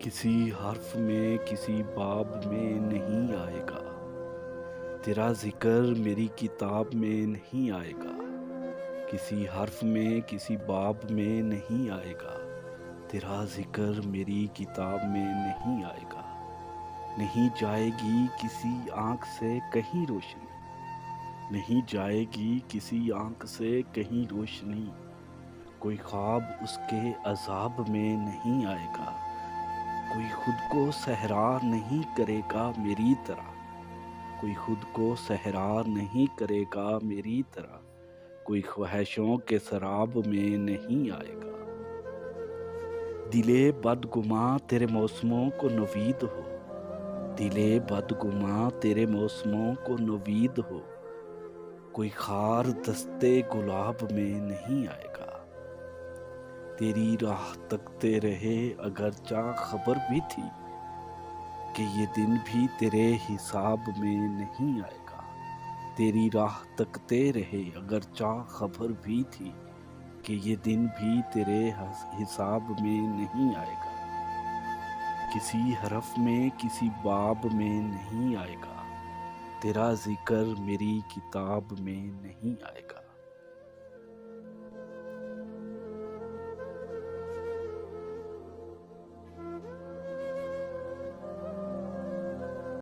کسی حرف میں کسی باب میں نہیں آئے گا، تیرا ذکر میری کتاب میں نہیں آئے گا۔ کسی حرف میں کسی باب میں نہیں آئے گا، تیرا ذکر میری کتاب میں نہیں آئے گا۔ نہیں جائے گی کسی آنکھ سے کہیں روشنی، نہیں جائے گی کسی آنکھ سے کہیں روشنی۔ کوئی خواب اس کے عذاب میں نہیں آئے گا، کوئی خود کو صحرا نہیں کرے گا میری طرح، کوئی خود کو صحرا نہیں کرے گا میری طرح۔ کوئی خواہشوں کے سراب میں نہیں آئے گا۔ دلِ بدگماں تیرے موسموں کو نوید ہو، دلِ بدگماں تیرے موسموں کو نوید ہو۔ کوئی خار دستے گلاب میں نہیں آئے گا، تیری راہ تکتے رہے اگرچہ خبر بھی تھی کہ یہ دن بھی تیرے حساب میں نہیں آئے گا۔ تیری راہ تکتے رہے اگرچہ خبر بھی تھی کہ یہ دن بھی تیرے حساب میں نہیں آئے گا۔ کسی حرف میں کسی باب میں نہیں آئے گا، تیرا ذکر میری کتاب میں نہیں آئے گا۔